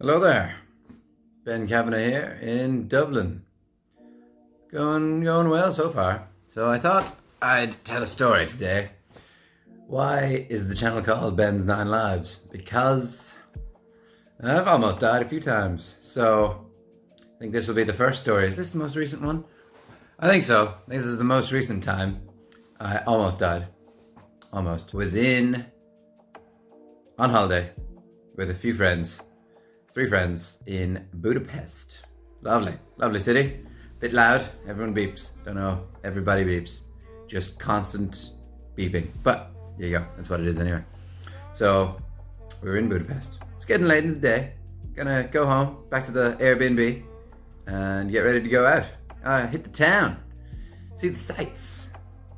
Hello there, Ben Kavanagh here in Dublin. Going well so far. So I thought I'd tell a story today. Why is the channel called Ben's 9 Lives? Because I've almost died a few times. So I think this will be the first story. Is this the most recent one? I think so. I think this is the most recent time I almost died. Almost. Was on holiday with a few friends. 3 friends in Budapest. Lovely, lovely city. Bit loud, everyone beeps. Don't know, everybody beeps. Just constant beeping. But there you go, that's what it is anyway. So we were in Budapest. It's getting late in the day. Gonna go home, back to the Airbnb and get ready to go out. Hit the town, see the sights,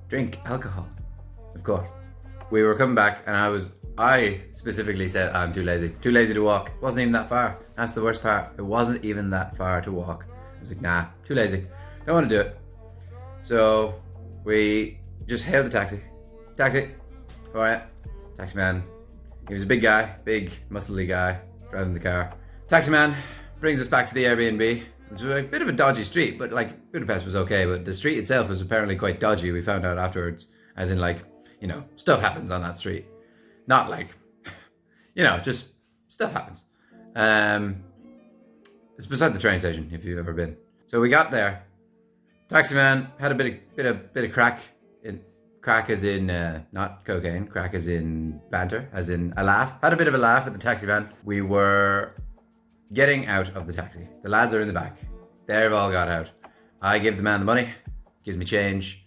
drink alcohol, of course. We were coming back and I specifically said I'm too lazy to walk. It wasn't even that far. That's the worst part. It wasn't even that far to walk. I was like, nah, too lazy. Don't want to do it. So we just hailed the taxi. All right. Taxi man. He was a big guy, big muscly guy driving the car. Taxi man brings us back to the Airbnb. It was a bit of a dodgy street, but like Budapest was okay, but the street itself was apparently quite dodgy. We found out afterwards, as in like, you know, stuff happens on that street. Not like, you know, just stuff happens. It's beside the train station if you've ever been. So we got there. Taxi man had a bit of crack. Crack as in not cocaine. Crack as in banter, as in a laugh. Had a bit of a laugh at the taxi man. We were getting out of the taxi. The lads are in the back. They've all got out. I give the man the money. Gives me change.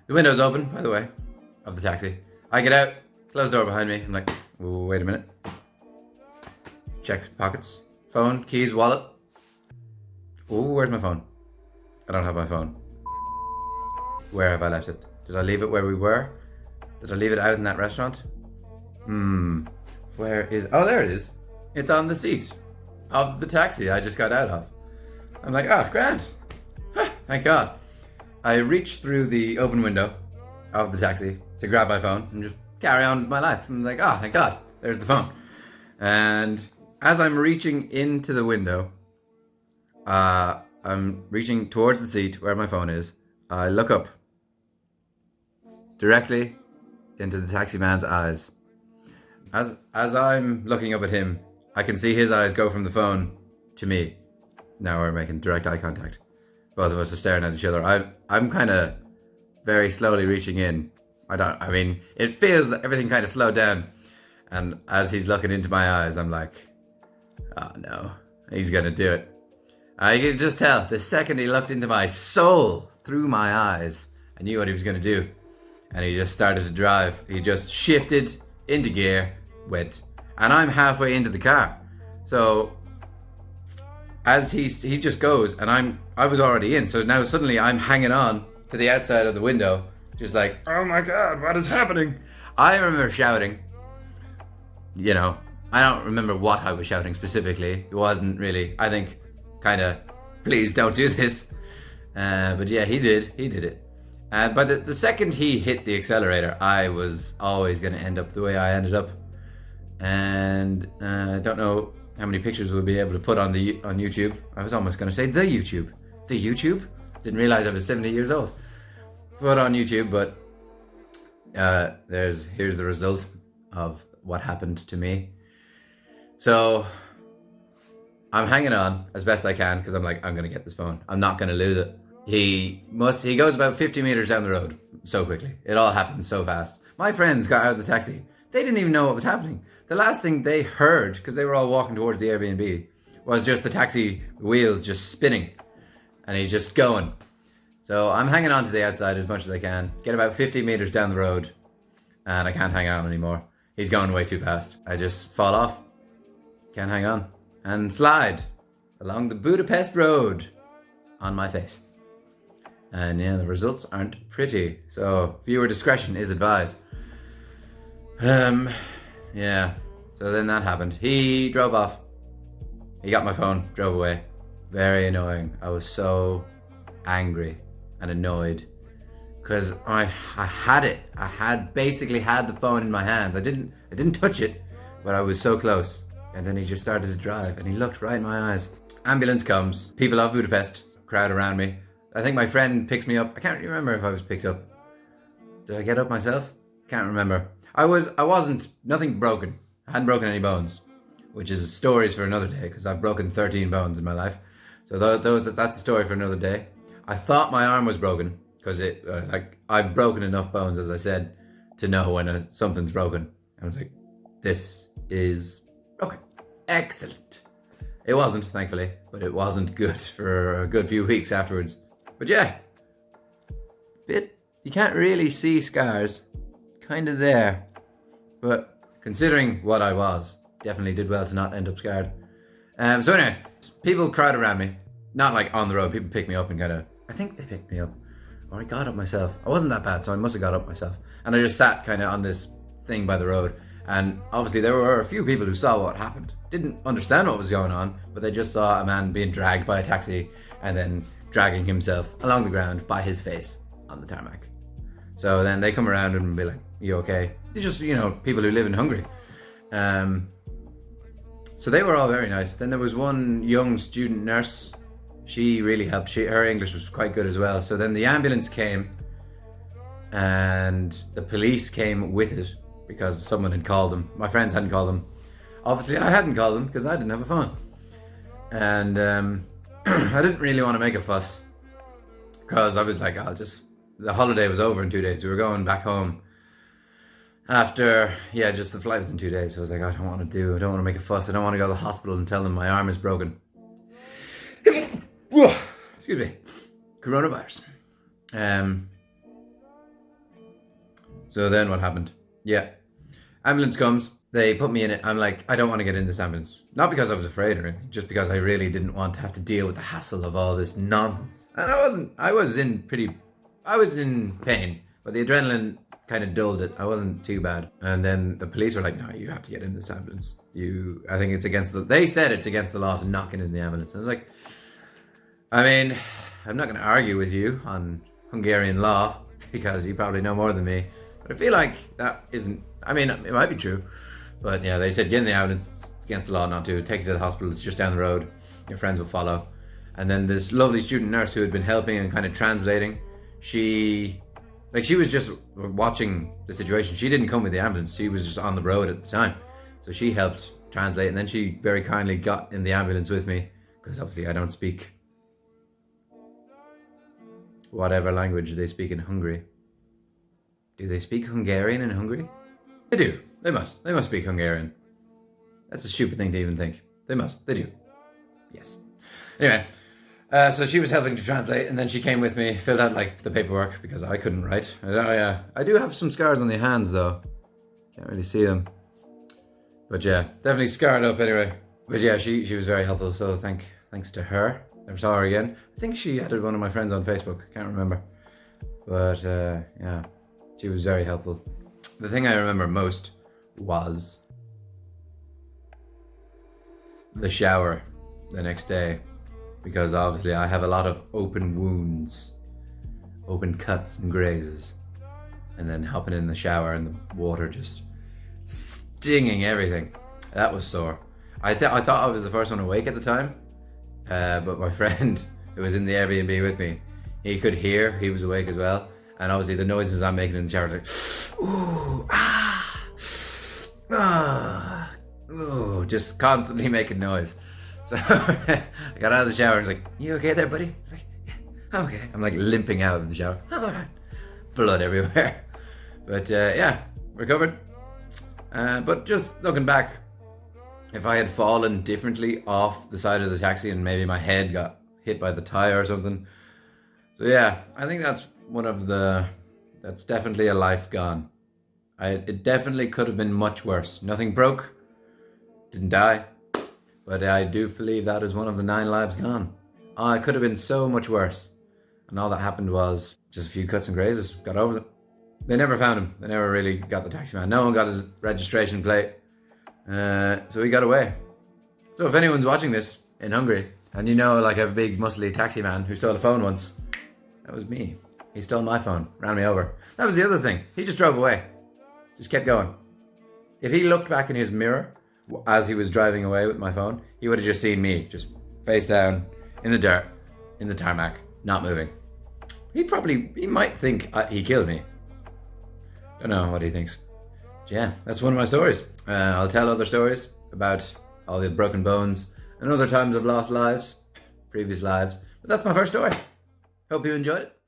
The window's open, by the way, of the taxi. I get out. Close the door behind me. I'm like, oh, wait a minute. Check the pockets. Phone, keys, wallet. Oh, where's my phone? I don't have my phone. Where have I left it? Did I leave it where we were? Did I leave it out in that restaurant? Where is... Oh, there it is. It's on the seat of the taxi I just got out of. I'm like, oh, grand. Thank God. I reach through the open window of the taxi to grab my phone and just carry on with my life. I'm like, oh, thank God, there's the phone. And as I'm reaching into the window, I'm reaching towards the seat where my phone is. I look up directly into the taxi man's eyes. As I'm looking up at him, I can see his eyes go from the phone to me. Now we're making direct eye contact. Both of us are staring at each other. I'm kind of very slowly reaching in. I mean, it feels everything kind of slowed down. And as he's looking into my eyes, I'm like, oh no, he's gonna do it. I could just tell the second he looked into my soul through my eyes, I knew what he was gonna do. And he just started to drive. He just shifted into gear, went. And I'm halfway into the car. So as he just goes, and I was already in, so now suddenly I'm hanging on to the outside of the window, just like, oh my God, what is happening? I remember shouting, you know, I don't remember what I was shouting specifically. It wasn't really, I think, kind of, please don't do this. But yeah, he did it. But the second he hit the accelerator, I was always going to end up the way I ended up. And I don't know how many pictures we'll be able to put on YouTube. I was almost going to say the YouTube. The YouTube? Didn't realize I was 70 years old. Put on YouTube, but here's the result of what happened to me. So I'm hanging on as best I can because I'm like, I'm gonna get this phone. I'm not gonna lose it. He goes about 50 meters down the road so quickly. It all happened so fast. My friends got out of the taxi. They didn't even know what was happening. The last thing they heard, because they were all walking towards the Airbnb, was just the taxi wheels just spinning and he's just going. So I'm hanging on to the outside as much as I can. Get about 50 meters down the road and I can't hang on anymore. He's going way too fast. I just fall off. Can't hang on. And slide along the Budapest road on my face. And yeah, the results aren't pretty. So viewer discretion is advised. Yeah. So then that happened. He drove off. He got my phone, drove away. Very annoying. I was so angry and annoyed because I had it. I basically had the phone in my hands. I didn't touch it, but I was so close. And then he just started to drive and he looked right in my eyes. Ambulance comes. People of Budapest crowd around me. I think my friend picks me up. I can't remember if I was picked up. Did I get up myself? Can't remember. I wasn't, nothing broken. I hadn't broken any bones, which is stories for another day because I've broken 13 bones in my life. So that's a story for another day. I thought my arm was broken because I've broken enough bones, as I said, to know when something's broken. I was like, this is broken. Excellent. It wasn't, thankfully, but it wasn't good for a good few weeks afterwards. But yeah, you can't really see scars, kind of there. But considering what I was, definitely did well to not end up scarred. So anyway, people crowd around me. Not like on the road, people pick me up and I think they picked me up. Or I got up myself. I wasn't that bad, so I must have got up myself. And I just sat kind of on this thing by the road. And obviously there were a few people who saw what happened. Didn't understand what was going on, but they just saw a man being dragged by a taxi and then dragging himself along the ground by his face on the tarmac. So then they come around and be like, you okay? They're just, people who live in Hungary. So they were all very nice. Then there was one young student nurse. She really helped. Her English was quite good as well. So then the ambulance came and the police came with it because someone had called them. My friends hadn't called them. Obviously I hadn't called them because I didn't have a phone. And I didn't really want to make a fuss because I was like, the holiday was over in 2 days. We were going back home after, just the flight was in 2 days. So I was like, I don't want to make a fuss. I don't want to go to the hospital and tell them my arm is broken. Excuse me. Coronavirus. So then what happened? Ambulance comes. They put me in it. I'm like, I don't want to get in this ambulance. Not because I was afraid or anything, just because I really didn't want to have to deal with the hassle of all this nonsense. And I was in pain, but the adrenaline kind of dulled it. I wasn't too bad. And then the police were like, no, you have to get in this ambulance. I think it's they said it's against the law to not get in the ambulance. And I was like, I mean, I'm not going to argue with you on Hungarian law because you probably know more than me. But I feel like that isn't, it might be true. But yeah, they said, get in the ambulance. It's against the law not to. Take you to the hospital. It's just down the road. Your friends will follow. And then this lovely student nurse who had been helping and kind of translating, she was just watching the situation. She didn't come with the ambulance. She was just on the road at the time. So she helped translate. And then she very kindly got in the ambulance with me because obviously I don't speak whatever language they speak in Hungary. Do they speak Hungarian in Hungary? They do. They must speak Hungarian. That's a stupid thing to even think. They do. Yes. Anyway, so she was helping to translate, and then she came with me, filled out the paperwork because I couldn't write. I do have some scars on the hands though. Can't really see them. But yeah, definitely scarred up anyway. But yeah, she was very helpful, so thanks to her. Never saw her again. I think she added one of my friends on Facebook. Can't remember. But yeah, she was very helpful. The thing I remember most was the shower the next day, because obviously I have a lot of open wounds, open cuts and grazes, and then hopping in the shower and the water just stinging everything. That was sore. I thought I was the first one awake at the time, but my friend who was in the Airbnb with me, he could hear, he was awake as well, and obviously the noises I'm making in the shower, ooh, ooh, just constantly making noise. So I got out of the shower and was like, you okay there, buddy? He's like, yeah, I'm okay. I'm limping out of the shower. I'm all right. Blood everywhere. But yeah, recovered. But just looking back, if I had fallen differently off the side of the taxi and maybe my head got hit by the tire or something. So yeah, I think that's that's definitely a life gone. It definitely could have been much worse. Nothing broke, didn't die, but I do believe that is one of the 9 lives gone. It could have been so much worse. And all that happened was just a few cuts and grazes, got over it. They never found him. They never really got the taxi man. No one got his registration plate. So he got away. So if anyone's watching this in Hungary, and you know a big muscly taxi man who stole a phone once, that was me. He stole my phone, ran me over. That was the other thing. He just drove away. Just kept going. If he looked back in his mirror, as he was driving away with my phone, he would have just seen me just face down in the dirt, in the tarmac, not moving. He might think he killed me. Don't know what he thinks. But yeah, that's one of my stories. I'll tell other stories about all the broken bones and other times I've lost lives, previous lives. But that's my first story. Hope you enjoyed it.